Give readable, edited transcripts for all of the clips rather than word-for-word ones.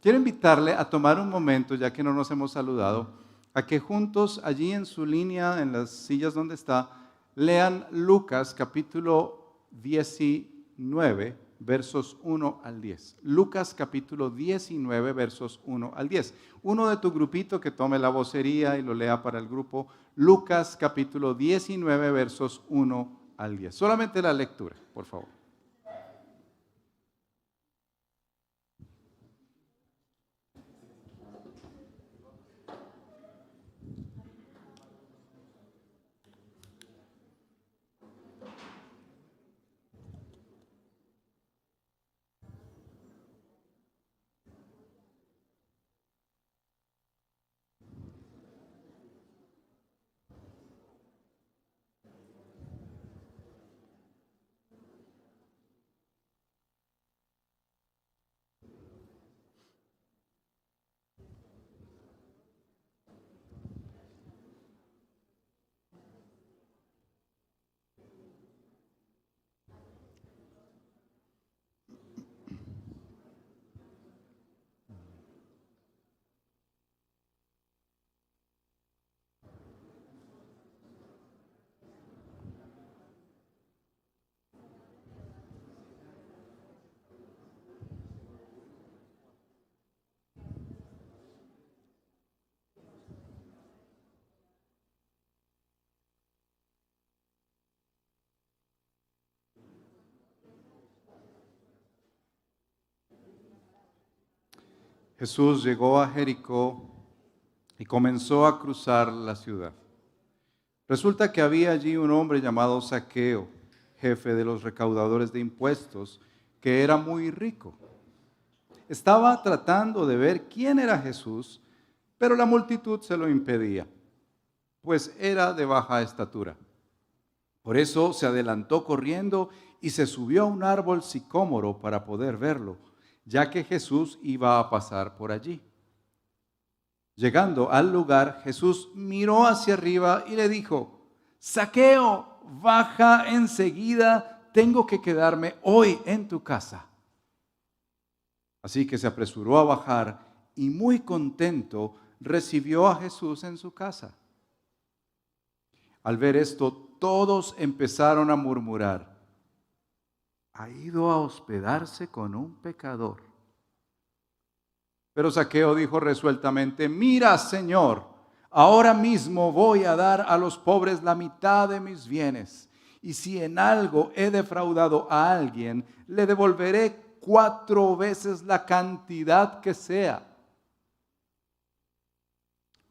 quiero invitarle a tomar un momento, ya que no nos hemos saludado, a que juntos allí en su línea, en las sillas donde está, lean Lucas capítulo 19, versos 1 al 10. Lucas capítulo 19, versos 1 al 10. Uno de tu grupito que tome la vocería y lo lea para el grupo. Lucas capítulo 19, versos 1 al 10. Solamente la lectura, por favor. Jesús llegó a Jericó y comenzó a cruzar la ciudad. Resulta que había allí un hombre llamado Zaqueo, jefe de los recaudadores de impuestos, que era muy rico. Estaba tratando de ver quién era Jesús, pero la multitud se lo impedía, pues era de baja estatura. Por eso se adelantó corriendo y se subió a un árbol sicómoro para poder verlo, ya que Jesús iba a pasar por allí. Llegando al lugar, Jesús miró hacia arriba y le dijo: Zaqueo, baja enseguida, tengo que quedarme hoy en tu casa. Así que se apresuró a bajar y muy contento recibió a Jesús en su casa. Al ver esto, todos empezaron a murmurar: ha ido a hospedarse con un pecador. Pero Zaqueo dijo resueltamente: mira, Señor, ahora mismo voy a dar a los pobres la mitad de mis bienes, y si en algo he defraudado a alguien, le devolveré 4 veces la cantidad que sea.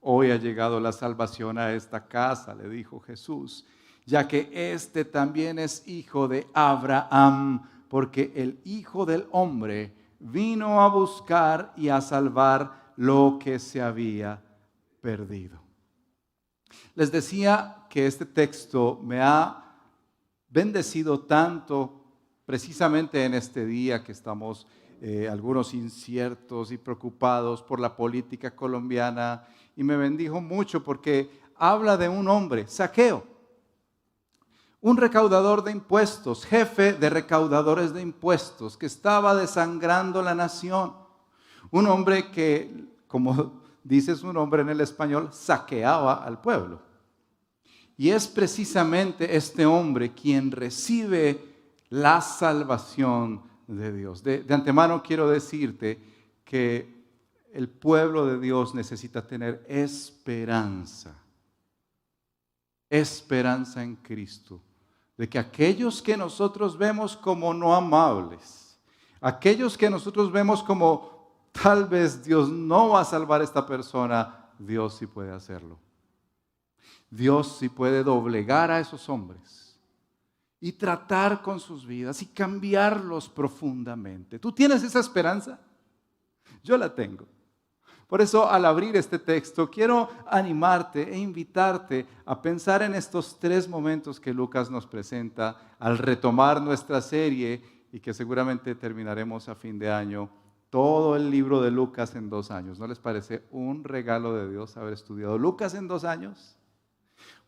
Hoy ha llegado la salvación a esta casa, le dijo Jesús, ya que este también es hijo de Abraham, porque el Hijo del Hombre vino a buscar y a salvar lo que se había perdido. Les decía que este texto me ha bendecido tanto precisamente en este día que estamos algunos inciertos y preocupados por la política colombiana, y me bendijo mucho porque habla de un hombre, Zaqueo, un recaudador de impuestos, jefe de recaudadores de impuestos, que estaba desangrando la nación. Un hombre que, como dice su nombre en el español, saqueaba al pueblo. Y es precisamente este hombre quien recibe la salvación de Dios. De antemano quiero decirte que el pueblo de Dios necesita tener esperanza. Esperanza en Cristo. De que aquellos que nosotros vemos como no amables, aquellos que nosotros vemos como tal vez Dios no va a salvar a esta persona, Dios sí puede hacerlo. Dios sí puede doblegar a esos hombres y tratar con sus vidas y cambiarlos profundamente. ¿Tú tienes esa esperanza? Yo la tengo. Por eso, al abrir este texto, quiero animarte e invitarte a pensar en estos 3 momentos que Lucas nos presenta al retomar nuestra serie, y que seguramente terminaremos a fin de año, todo el libro de Lucas en 2 años. ¿No les parece un regalo de Dios haber estudiado Lucas en 2 años?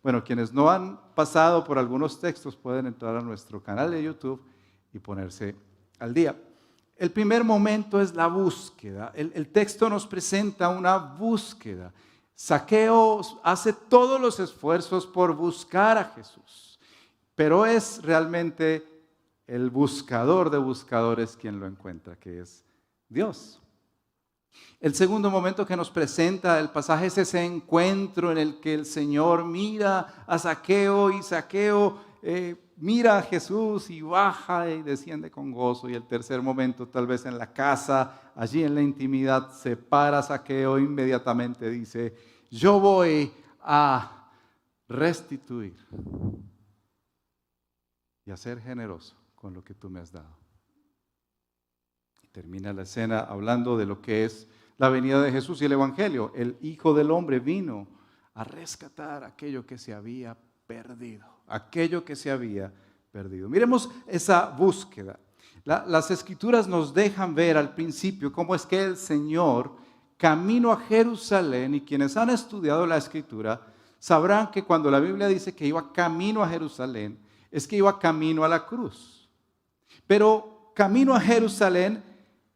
Bueno, quienes no han pasado por algunos textos pueden entrar a nuestro canal de YouTube y ponerse al día. El primer momento es la búsqueda. El texto nos presenta una búsqueda. Zaqueo hace todos los esfuerzos por buscar a Jesús, pero es realmente el buscador de buscadores quien lo encuentra, que es Dios. El segundo momento que nos presenta el pasaje es ese encuentro en el que el Señor mira a Zaqueo y Zaqueo mira a Jesús y baja y desciende con gozo. Y el tercer momento, tal vez en la casa, allí en la intimidad, se para Zaqueo e inmediatamente dice: yo voy a restituir y a ser generoso con lo que tú me has dado. Termina la escena hablando de lo que es la venida de Jesús y el Evangelio. El Hijo del Hombre vino a rescatar aquello que se había perdido. Aquello que se había perdido. Miremos esa búsqueda. Las Escrituras nos dejan ver al principio cómo es que el Señor, camino a Jerusalén, y quienes han estudiado la Escritura sabrán que cuando la Biblia dice que iba camino a Jerusalén, es que iba camino a la cruz. Pero camino a Jerusalén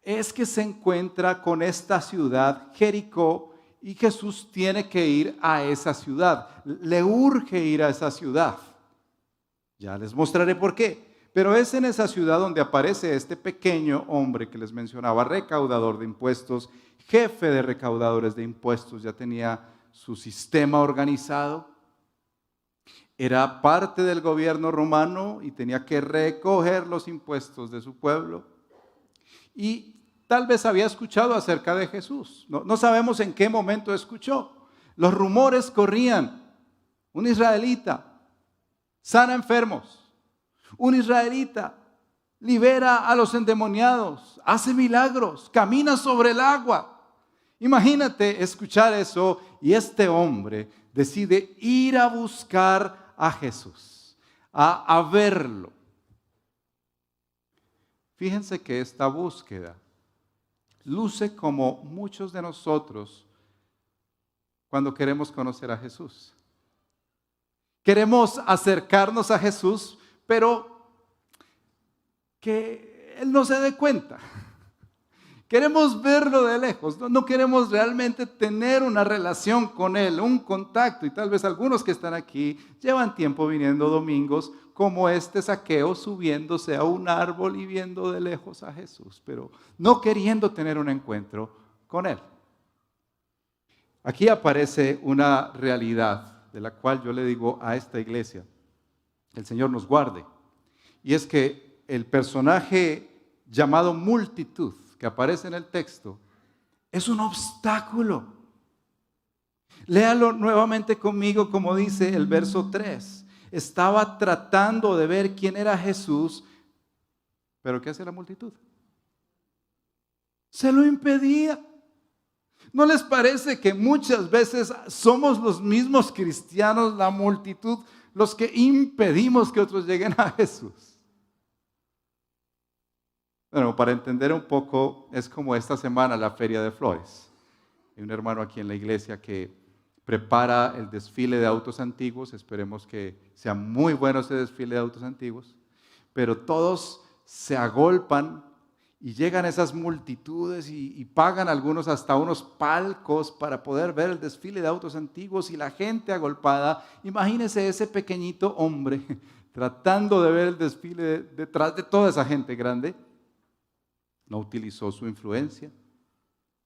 es que se encuentra con esta ciudad, Jericó, y Jesús tiene que ir a esa ciudad. Le urge ir a esa ciudad. Ya les mostraré por qué. Pero es en esa ciudad donde aparece este pequeño hombre que les mencionaba, recaudador de impuestos, jefe de recaudadores de impuestos, ya tenía su sistema organizado. Era parte del gobierno romano y tenía que recoger los impuestos de su pueblo. Y tal vez había escuchado acerca de Jesús. No sabemos en qué momento escuchó. Los rumores corrían. Un israelita sana enfermos. Un israelita libera a los endemoniados. Hace milagros. Camina sobre el agua. Imagínate escuchar eso y este hombre decide ir a buscar a Jesús, a verlo. Fíjense que esta búsqueda luce como muchos de nosotros cuando queremos conocer a Jesús. Queremos acercarnos a Jesús, pero que Él no se dé cuenta. Queremos verlo de lejos, no queremos realmente tener una relación con Él, un contacto. Y tal vez algunos que están aquí llevan tiempo viniendo domingos como este Zaqueo, subiéndose a un árbol y viendo de lejos a Jesús, pero no queriendo tener un encuentro con Él. Aquí aparece una realidad de la cual yo le digo a esta iglesia, el Señor nos guarde, y es que el personaje llamado multitud que aparece en el texto es un obstáculo. Léalo nuevamente conmigo como dice el verso 3. Estaba tratando de ver quién era Jesús, pero ¿qué hace la multitud? Se lo impedía. ¿No les parece que muchas veces somos los mismos cristianos, la multitud, los que impedimos que otros lleguen a Jesús? Bueno, para entender un poco, es como esta semana la Feria de Flores. Hay un hermano aquí en la iglesia que prepara el desfile de autos antiguos. Esperemos que sea muy bueno ese desfile de autos antiguos. Pero todos se agolpan y llegan esas multitudes y pagan algunos hasta unos palcos para poder ver el desfile de autos antiguos y la gente agolpada. Imagínense ese pequeñito hombre tratando de ver el desfile detrás de toda esa gente grande. No utilizó su influencia,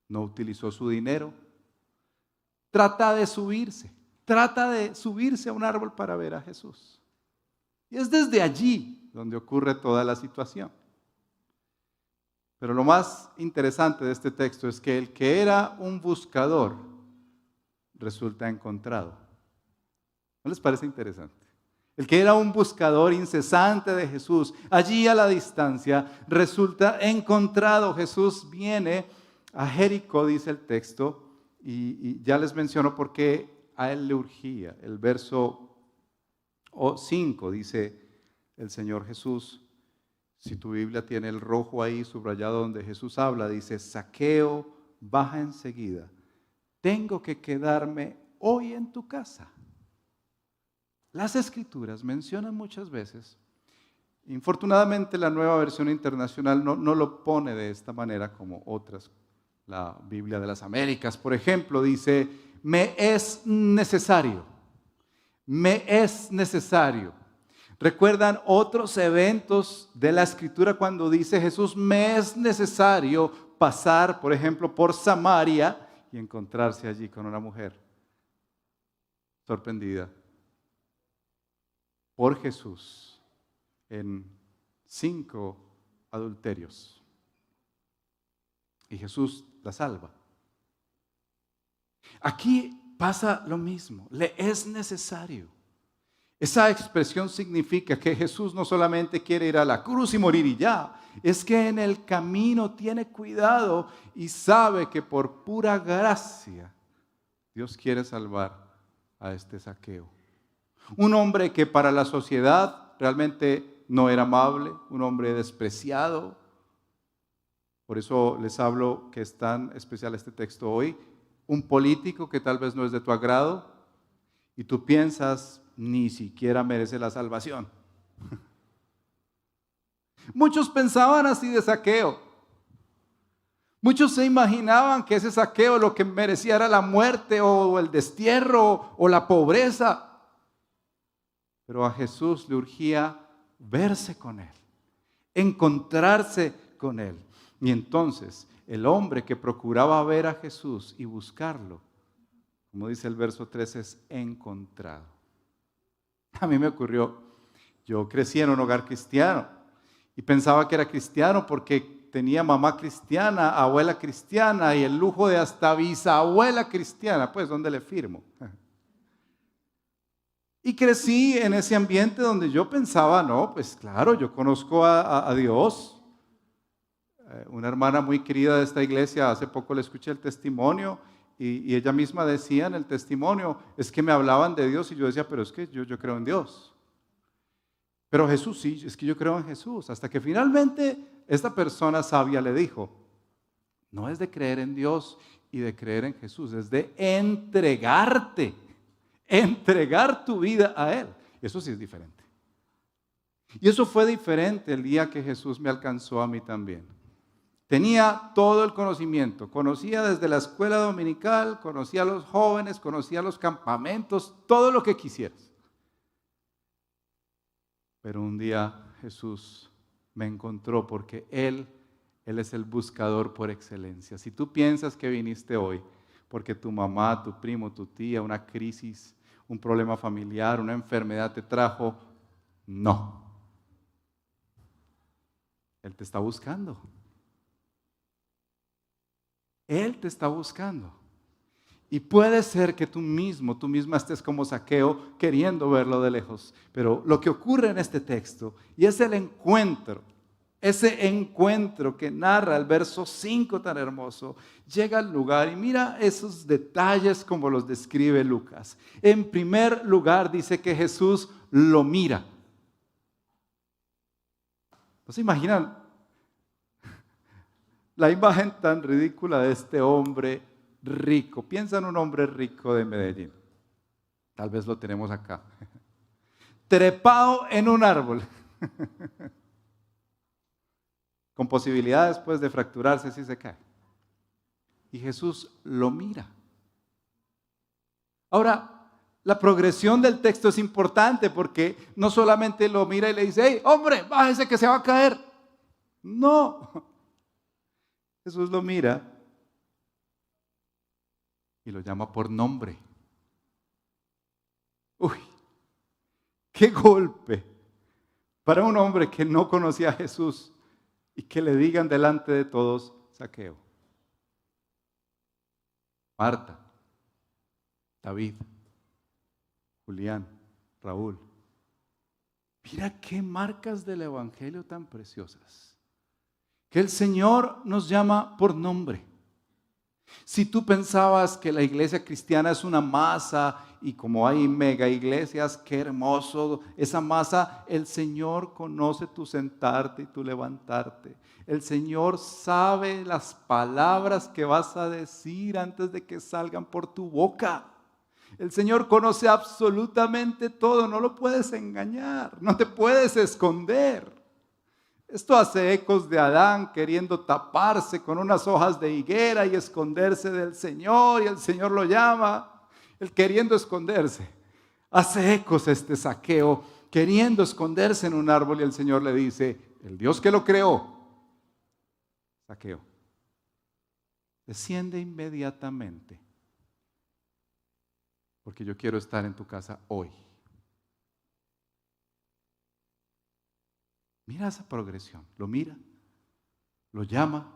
no utilizó su dinero. Trata de subirse a un árbol para ver a Jesús. Y es desde allí donde ocurre toda la situación. Pero lo más interesante de este texto es que el que era un buscador resulta encontrado. ¿No les parece interesante? El que era un buscador incesante de Jesús, allí a la distancia, resulta encontrado. Jesús viene a Jericó, dice el texto, y ya les menciono por qué a él le urgía. El verso 5 dice el Señor Jesús, si tu Biblia tiene el rojo ahí subrayado donde Jesús habla, dice: Zaqueo, baja enseguida, tengo que quedarme hoy en tu casa. Las Escrituras mencionan muchas veces Infortunadamente la Nueva Versión Internacional no lo pone de esta manera como otras. La Biblia de las Américas, por ejemplo, dice, me es necesario. Me es necesario. ¿Recuerdan otros eventos de la Escritura cuando dice Jesús, me es necesario pasar, por ejemplo, por Samaria y encontrarse allí con una mujer sorprendida por Jesús en 5 adulterios? Y Jesús la salva. Aquí pasa lo mismo, le es necesario. Esa expresión significa que Jesús no solamente quiere ir a la cruz y morir y ya, es que en el camino tiene cuidado y sabe que por pura gracia Dios quiere salvar a este Zaqueo. Un hombre que para la sociedad realmente no era amable, un hombre despreciado. Por eso les hablo que es tan especial este texto hoy. Un político que tal vez no es de tu agrado y tú piensas, ni siquiera merece la salvación. Muchos pensaban así de Zaqueo. Muchos se imaginaban que ese Zaqueo lo que merecía era la muerte o el destierro o la pobreza. Pero a Jesús le urgía verse con él, encontrarse con él. Y entonces el hombre que procuraba ver a Jesús y buscarlo, como dice el verso 13, es encontrado. A mí me ocurrió, yo crecí en un hogar cristiano y pensaba que era cristiano porque tenía mamá cristiana, abuela cristiana y el lujo de hasta bisabuela cristiana, pues ¿dónde le firmo? Y crecí en ese ambiente donde yo pensaba, no, pues claro, yo conozco a Dios. Una hermana muy querida de esta iglesia, hace poco le escuché el testimonio y ella misma decía en el testimonio, es que me hablaban de Dios y yo decía, pero es que yo creo en Dios. Pero Jesús sí, es que yo creo en Jesús. Hasta que finalmente esta persona sabia le dijo, no es de creer en Dios y de creer en Jesús, es de entregarte, entregar tu vida a Él. Eso sí es diferente. Y eso fue diferente el día que Jesús me alcanzó a mí también. Tenía todo el conocimiento, conocía desde la escuela dominical, conocía a los jóvenes, conocía los campamentos, todo lo que quisieras. Pero un día Jesús me encontró porque Él es el buscador por excelencia. Si tú piensas que viniste hoy porque tu mamá, tu primo, tu tía, una crisis, un problema familiar, una enfermedad te trajo, no. Él te está buscando. Él te está buscando. Y puede ser que tú misma estés como Zaqueo queriendo verlo de lejos. Pero lo que ocurre en este texto, y es el encuentro, ese encuentro que narra el verso 5 tan hermoso, llega al lugar y mira esos detalles como los describe Lucas. En primer lugar dice que Jesús lo mira. ¿No se imaginan la imagen tan ridícula de este hombre rico? Piensa en un hombre rico de Medellín. Tal vez lo tenemos acá. Trepado en un árbol. Con posibilidades pues de fracturarse si se cae. Y Jesús lo mira. Ahora, la progresión del texto es importante porque no solamente lo mira y le dice, hey, hombre, bájese que se va a caer. No. Jesús lo mira y lo llama por nombre. Uy, qué golpe para un hombre que no conocía a Jesús y que le digan delante de todos, Zaqueo, Marta, David, Julián, Raúl. Mira qué marcas del Evangelio tan preciosas. Que el Señor nos llama por nombre. Si tú pensabas que la iglesia cristiana es una masa y como hay mega iglesias, qué hermoso esa masa, el Señor conoce tu sentarte y tu levantarte. El Señor sabe las palabras que vas a decir antes de que salgan por tu boca. El Señor conoce absolutamente todo, no lo puedes engañar, no te puedes esconder. Esto hace ecos de Adán queriendo taparse con unas hojas de higuera y esconderse del Señor, y el Señor lo llama, él queriendo esconderse. Hace ecos este Zaqueo queriendo esconderse en un árbol, y el Señor le dice, el Dios que lo creó, Zaqueo, desciende inmediatamente, porque yo quiero estar en tu casa hoy. Mira esa progresión, lo mira, lo llama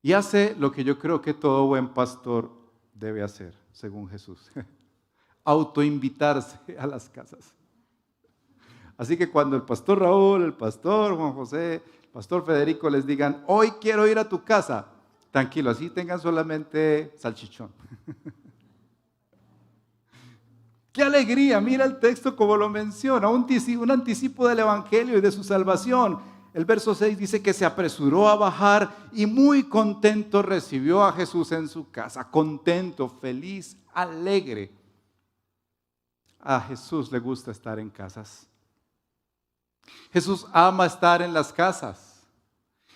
y hace lo que yo creo que todo buen pastor debe hacer, según Jesús, autoinvitarse a las casas. Así que cuando el pastor Raúl, el pastor Juan José, el pastor Federico les digan, hoy quiero ir a tu casa, tranquilo, así tengan solamente salchichón. ¡Qué alegría! Mira el texto como lo menciona, un anticipo del Evangelio y de su salvación. El verso 6 dice que se apresuró a bajar y muy contento recibió a Jesús en su casa. Contento, feliz, alegre. A Jesús le gusta estar en casas. Jesús ama estar en las casas.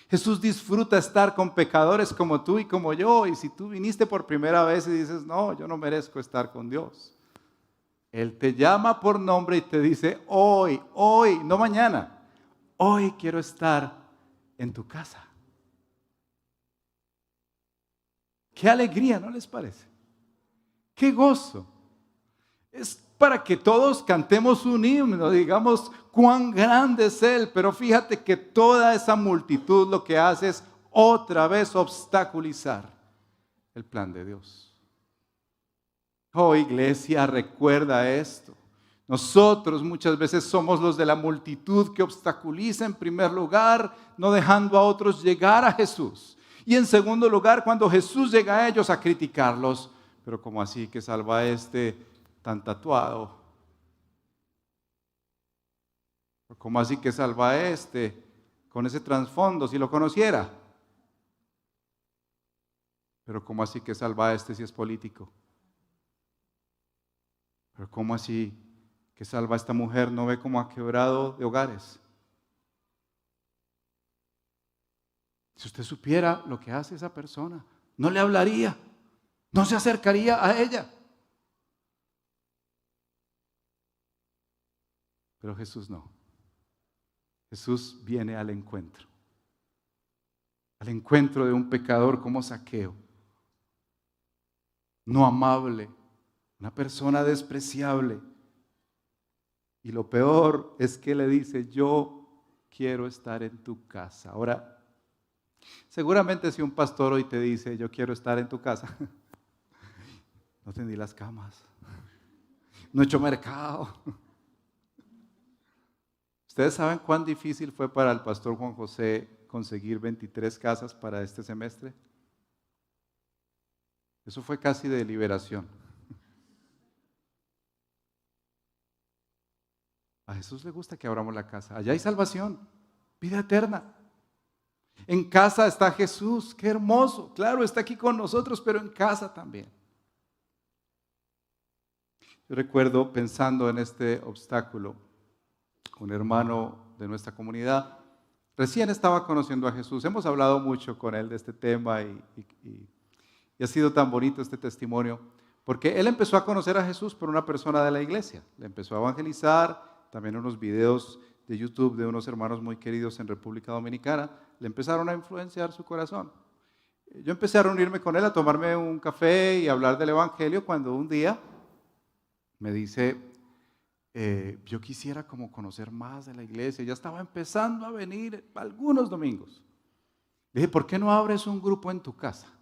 Jesús disfruta estar con pecadores como tú y como yo. Y si tú viniste por primera vez y dices, no, yo no merezco estar con Dios, Él te llama por nombre y te dice, hoy, no mañana, hoy quiero estar en tu casa. Qué alegría, ¿no les parece? Qué gozo. Es para que todos cantemos un himno, digamos cuán grande es Él, pero fíjate que toda esa multitud lo que hace es otra vez obstaculizar el plan de Dios. Oh, iglesia, recuerda esto. Nosotros muchas veces somos los de la multitud que obstaculiza en primer lugar, no dejando a otros llegar a Jesús. Y en segundo lugar, cuando Jesús llega a ellos, a criticarlos. Pero ¿cómo así que salva a este tan tatuado? ¿Cómo así que salva a este con ese trasfondo si lo conociera? Pero ¿cómo así que salva a este si es político? Pero ¿cómo así que salva a esta mujer? ¿No ve cómo ha quebrado de hogares? Si usted supiera lo que hace esa persona, no le hablaría, no se acercaría a ella. Pero Jesús no. Jesús viene al encuentro de un pecador como Zaqueo, no amable, una persona despreciable. Y lo peor es que le dice, yo quiero estar en tu casa. Ahora, seguramente si un pastor hoy te dice, yo quiero estar en tu casa, no tendí las camas, no he hecho mercado. ¿Ustedes saben cuán difícil fue para el pastor Juan José conseguir 23 casas para este semestre? Eso fue casi de liberación. A Jesús le gusta que abramos la casa. Allá hay salvación, vida eterna. En casa está Jesús, qué hermoso. Claro, está aquí con nosotros, pero en casa también. Yo recuerdo pensando en este obstáculo, un hermano de nuestra comunidad recién estaba conociendo a Jesús. Hemos hablado mucho con él de este tema y ha sido tan bonito este testimonio, porque él empezó a conocer a Jesús por una persona de la iglesia. Le empezó a evangelizar. También unos videos de YouTube de unos hermanos muy queridos en República Dominicana le empezaron a influenciar su corazón. Yo empecé a reunirme con él, a tomarme un café y a hablar del evangelio, cuando un día me dice, yo quisiera como conocer más de la iglesia. Ya estaba empezando a venir algunos domingos. Le dije, ¿por qué no abres un grupo en tu casa?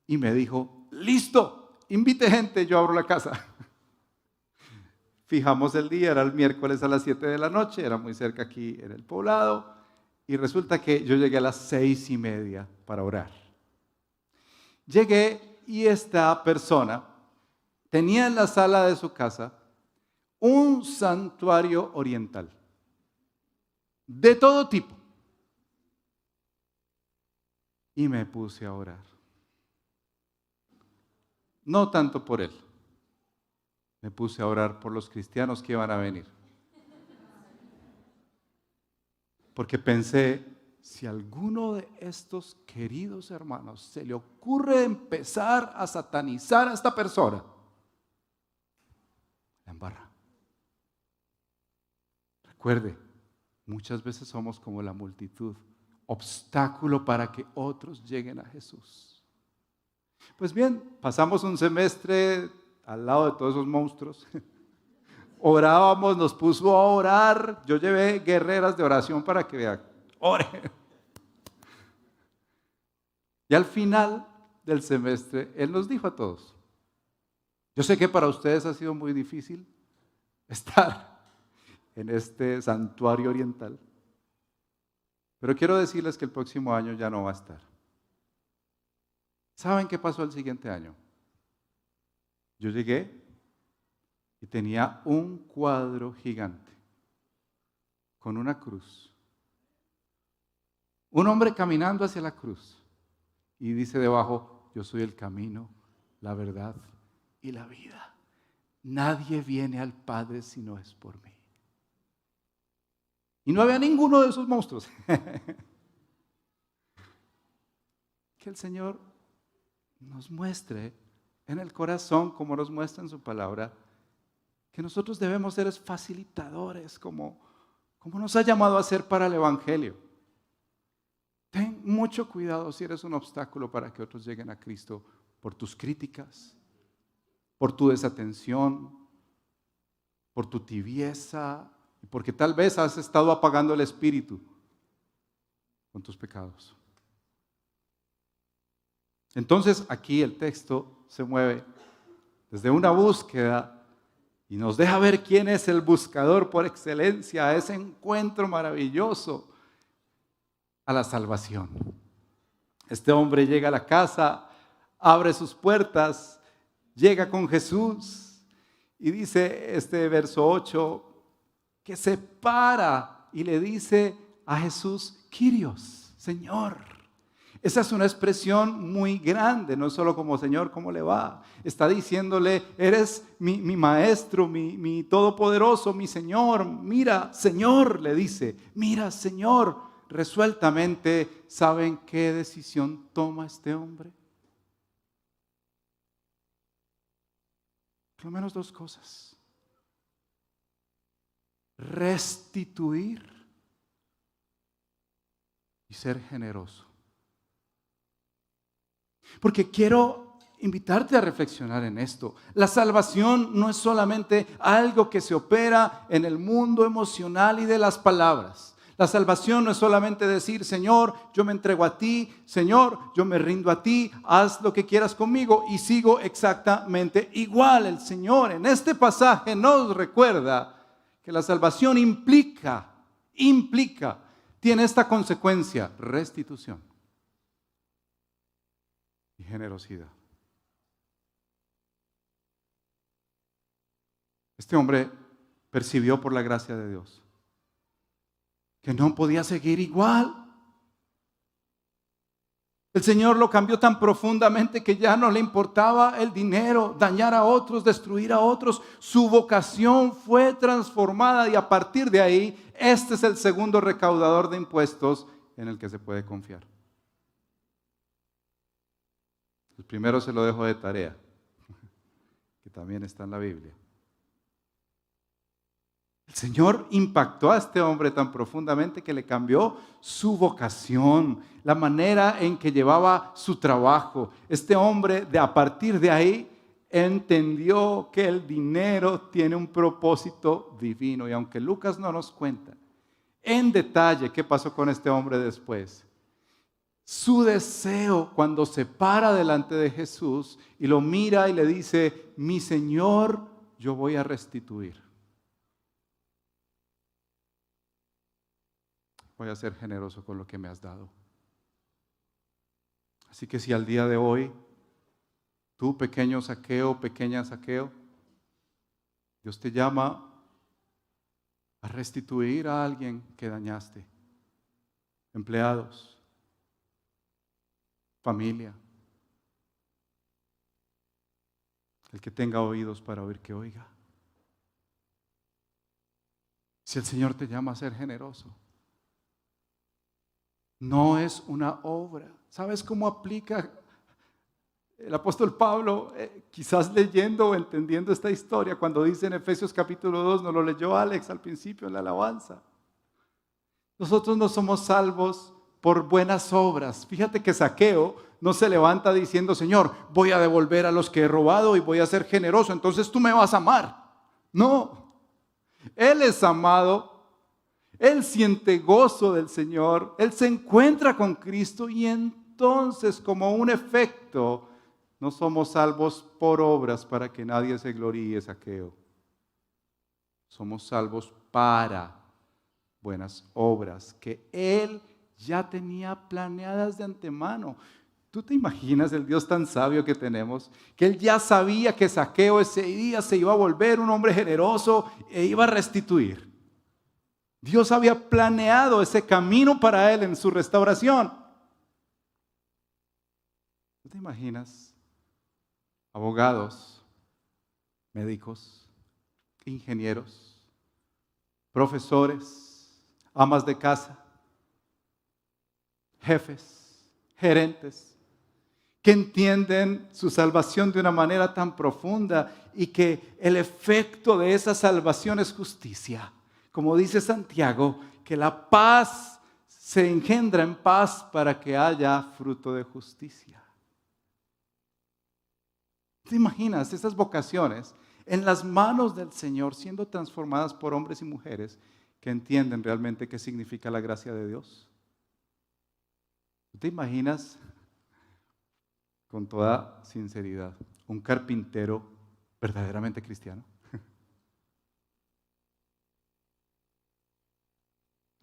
Y me dijo, listo, invite gente, yo abro la casa. Fijamos el día, era el miércoles a las 7 de la noche, era muy cerca aquí en el poblado, y resulta que yo llegué a las 6:30 para orar. Llegué y esta persona tenía en la sala de su casa un santuario oriental, de todo tipo. Y me puse a orar. No tanto por él. Me puse a orar por los cristianos que iban a venir. porque pensé, si a alguno de estos queridos hermanos se le ocurre empezar a satanizar a esta persona, la embarra. Recuerde, muchas veces somos como la multitud, obstáculo para que otros lleguen a Jesús. Pues bien, pasamos un semestre al lado de todos esos monstruos. Orábamos, nos puso a orar. Yo llevé guerreras de oración para que vean. Ore. Y al final del semestre, Él nos dijo a todos, yo sé que para ustedes ha sido muy difícil estar en este santuario oriental, pero quiero decirles que el próximo año ya no va a estar. ¿Saben qué pasó el siguiente año? Yo llegué y tenía un cuadro gigante con una cruz. Un hombre caminando hacia la cruz y dice debajo, yo soy el camino, la verdad y la vida. Nadie viene al Padre si no es por mí. Y no había ninguno de esos monstruos. Que el Señor nos muestre en el corazón, como nos muestra en su palabra, que nosotros debemos ser facilitadores, como nos ha llamado a ser para el Evangelio. Ten mucho cuidado si eres un obstáculo para que otros lleguen a Cristo por tus críticas, por tu desatención, por tu tibieza, porque tal vez has estado apagando el espíritu con tus pecados. Entonces aquí el texto se mueve desde una búsqueda y nos deja ver quién es el buscador por excelencia a ese encuentro maravilloso, a la salvación. Este hombre llega a la casa, abre sus puertas, llega con Jesús y dice este verso 8 que se para y le dice a Jesús, Kyrios, Señor. Esa es una expresión muy grande, no solo como Señor, ¿cómo le va? Está diciéndole, eres mi maestro, mi todopoderoso, mi Señor. Mira, Señor, le dice, mira, Señor. Resueltamente, ¿saben qué decisión toma este hombre? Por lo menos dos cosas. Restituir y ser generoso. Porque quiero invitarte a reflexionar en esto. La salvación no es solamente algo que se opera en el mundo emocional y de las palabras. La salvación no es solamente decir, Señor, yo me entrego a ti, Señor, yo me rindo a ti, haz lo que quieras conmigo y sigo exactamente igual. El Señor en este pasaje nos recuerda que la salvación implica, tiene esta consecuencia, restitución y generosidad. Este hombre percibió por la gracia de Dios que no podía seguir igual. El Señor lo cambió tan profundamente que ya no le importaba el dinero, dañar a otros, destruir a otros. Su vocación fue transformada y a partir de ahí, este es el segundo recaudador de impuestos en el que se puede confiar. El primero se lo dejo de tarea, que también está en la Biblia. El Señor impactó a este hombre tan profundamente que le cambió su vocación, la manera en que llevaba su trabajo. Este hombre, a partir de ahí, entendió que el dinero tiene un propósito divino. Y aunque Lucas no nos cuenta en detalle qué pasó con este hombre después, su deseo cuando se para delante de Jesús y lo mira y le dice, mi Señor, yo voy a restituir. Voy a ser generoso con lo que me has dado. Así que si al día de hoy, tú pequeño Zaqueo, pequeña Zaqueo, Dios te llama a restituir a alguien que dañaste, empleados, familia, el que tenga oídos para oír que oiga. Si el Señor te llama a ser generoso, no es una obra. ¿Sabes cómo aplica el apóstol Pablo? Quizás leyendo o entendiendo esta historia, cuando dice en Efesios capítulo 2, nos lo leyó Alex al principio en la alabanza. Nosotros no somos salvos por buenas obras. Fíjate que Zaqueo no se levanta diciendo, Señor, voy a devolver a los que he robado y voy a ser generoso, entonces tú me vas a amar. No, él es amado. Él siente gozo del Señor, él se encuentra con Cristo y entonces, como un efecto, no somos salvos por obras para que nadie se gloríe, Zaqueo. Somos salvos para buenas obras que él ya tenía planeadas de antemano. ¿Tú te imaginas el Dios tan sabio que tenemos? Que él ya sabía que Zaqueo ese día se iba a volver un hombre generoso e iba a restituir. Dios había planeado ese camino para él en su restauración. ¿Tú te imaginas? Abogados, médicos, ingenieros, profesores, amas de casa, jefes, gerentes, que entienden su salvación de una manera tan profunda y que el efecto de esa salvación es justicia. Como dice Santiago, que la paz se engendra en paz para que haya fruto de justicia. ¿Te imaginas esas vocaciones en las manos del Señor siendo transformadas por hombres y mujeres que entienden realmente qué significa la gracia de Dios? ¿Te imaginas, con toda sinceridad, un carpintero verdaderamente cristiano?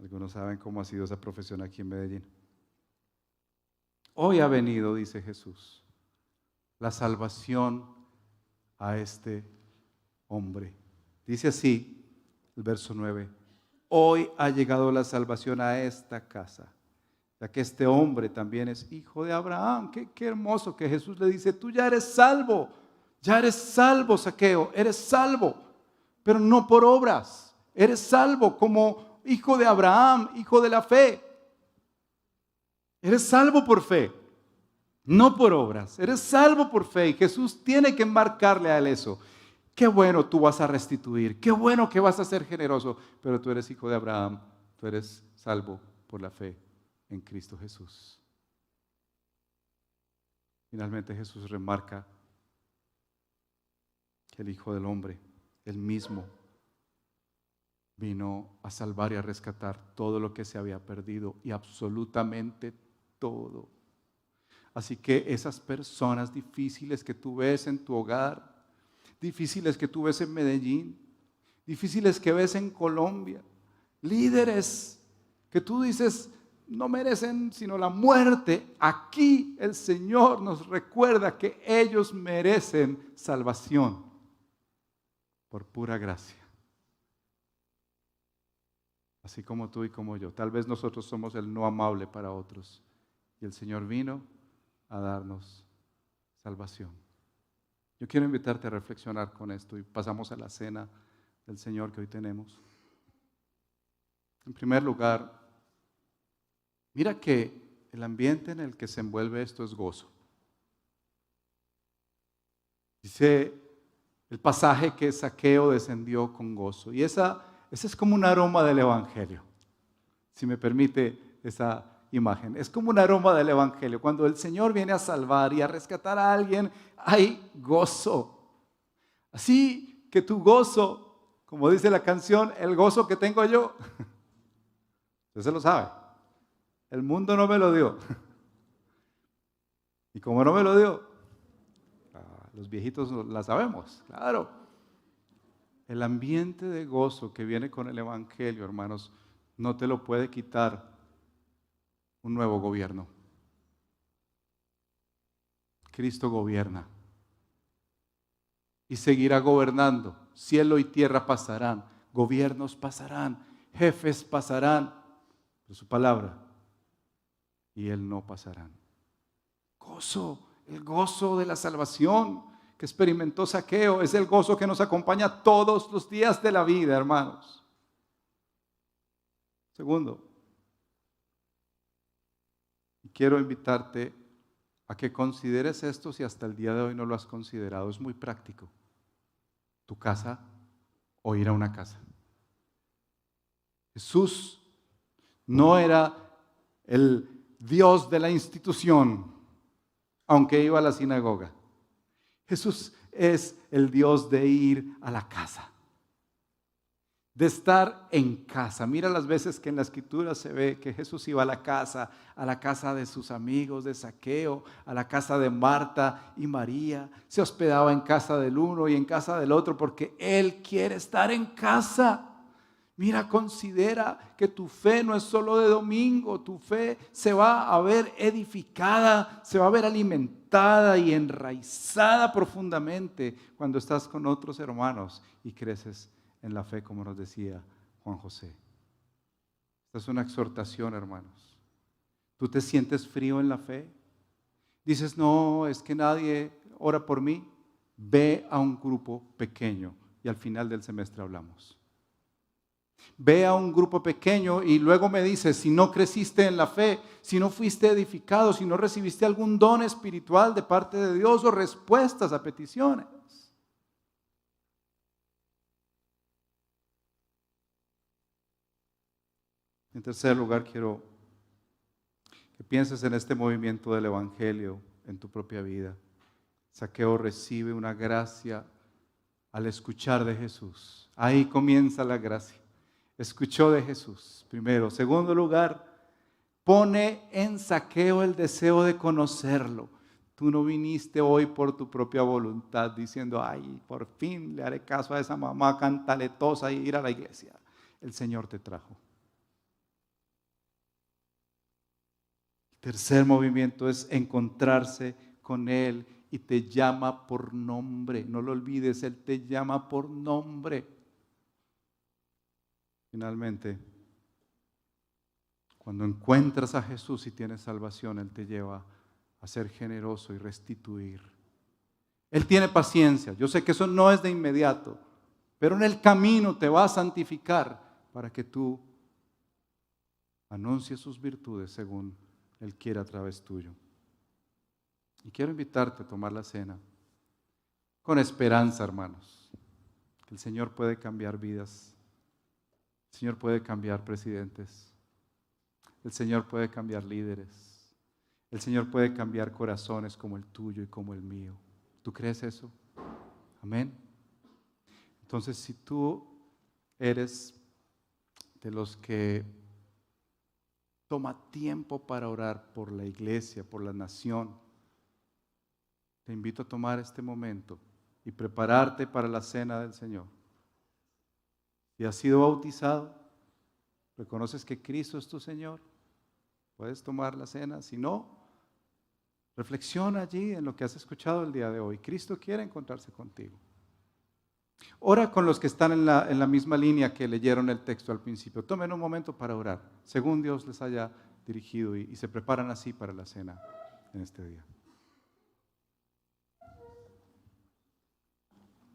Algunos saben cómo ha sido esa profesión aquí en Medellín. Hoy ha venido, dice Jesús, la salvación a este hombre. Dice así el verso 9: hoy ha llegado la salvación a esta casa, ya que este hombre también es hijo de Abraham. Qué hermoso que Jesús le dice, tú ya eres salvo, Zaqueo, eres salvo, pero no por obras, eres salvo como hijo de Abraham, hijo de la fe. Eres salvo por fe, no por obras. Eres salvo por fe y Jesús tiene que marcarle a él eso. Qué bueno tú vas a restituir, qué bueno que vas a ser generoso, pero tú eres hijo de Abraham, tú eres salvo por la fe en Cristo Jesús. Finalmente Jesús remarca que el Hijo del Hombre, él mismo, vino a salvar y a rescatar todo lo que se había perdido y absolutamente todo. Así que esas personas difíciles que tú ves en tu hogar, difíciles que tú ves en Medellín, difíciles que ves en Colombia, líderes que tú dices no merecen sino la muerte, aquí el Señor nos recuerda que ellos merecen salvación por pura gracia. Así como tú y como yo. Tal vez nosotros somos el no amable para otros. Y el Señor vino a darnos salvación. Yo quiero invitarte a reflexionar con esto y pasamos a la cena del Señor que hoy tenemos. En primer lugar, mira que el ambiente en el que se envuelve esto es gozo. Dice el pasaje que Zaqueo descendió con gozo. Y ese es como un aroma del Evangelio, si me permite esa imagen. Es como un aroma del Evangelio. Cuando el Señor viene a salvar y a rescatar a alguien, hay gozo. Así que tu gozo, como dice la canción, el gozo que tengo yo, usted se lo sabe, el mundo no me lo dio. Y como no me lo dio, los viejitos la sabemos, claro. El ambiente de gozo que viene con el Evangelio, hermanos, no te lo puede quitar un nuevo gobierno. Cristo gobierna y seguirá gobernando. Cielo y tierra pasarán, gobiernos pasarán, jefes pasarán, pero su palabra y Él no pasarán. Gozo, el gozo de la salvación que experimentó Zaqueo es el gozo que nos acompaña todos los días de la vida, hermanos. Segundo, Quiero invitarte a que consideres esto si hasta el día de hoy no lo has considerado. Es muy práctico. Tu casa o ir a una casa. Jesús no era el Dios de la institución, aunque iba a la sinagoga. Jesús es el Dios de ir a la casa, de estar en casa. Mira las veces que en la Escritura se ve que Jesús iba a la casa de sus amigos, de Zaqueo, a la casa de Marta y María. Se hospedaba en casa del uno y en casa del otro porque Él quiere estar en casa. Mira, considera que tu fe no es solo de domingo, tu fe se va a ver edificada, se va a ver alimentada y enraizada profundamente cuando estás con otros hermanos y creces en la fe, como nos decía Juan José. Esta es una exhortación, hermanos. ¿Tú te sientes frío en la fe? Dices, no, es que nadie ora por mí. Ve a un grupo pequeño y al final del semestre hablamos. Ve a un grupo pequeño y luego me dices, si no creciste en la fe, si no fuiste edificado, si no recibiste algún don espiritual de parte de Dios o respuestas a peticiones. En tercer lugar, quiero que pienses en este movimiento del Evangelio en tu propia vida. Zaqueo recibe una gracia al escuchar de Jesús. Ahí comienza la gracia. Escuchó de Jesús, primero. Segundo lugar, pone en Zaqueo el deseo de conocerlo. Tú no viniste hoy por tu propia voluntad diciendo, ay, por fin le haré caso a esa mamá cantaletosa y ir a la iglesia. El Señor te trajo. El tercer movimiento es encontrarse con Él y te llama por nombre. No lo olvides, Él te llama por nombre. Finalmente, cuando encuentras a Jesús y tienes salvación, Él te lleva a ser generoso y restituir. Él tiene paciencia. Yo sé que eso no es de inmediato, pero en el camino te va a santificar para que tú anuncies sus virtudes según Él quiere a través tuyo. Y quiero invitarte a tomar la cena con esperanza, hermanos. Que el Señor puede cambiar vidas. El Señor puede cambiar presidentes. El Señor puede cambiar líderes. El Señor puede cambiar corazones como el tuyo y como el mío. ¿Tú crees eso? Amén. Entonces, si tú eres de los que toma tiempo para orar por la iglesia, por la nación, te invito a tomar este momento y prepararte para la cena del Señor. Si has sido bautizado, reconoces que Cristo es tu Señor, puedes tomar la cena. Si no, reflexiona allí en lo que has escuchado el día de hoy. Cristo quiere encontrarse contigo. Ora con los que están en la misma línea que leyeron el texto al principio. Tomen un momento para orar, según Dios les haya dirigido y se preparan así para la cena en este día.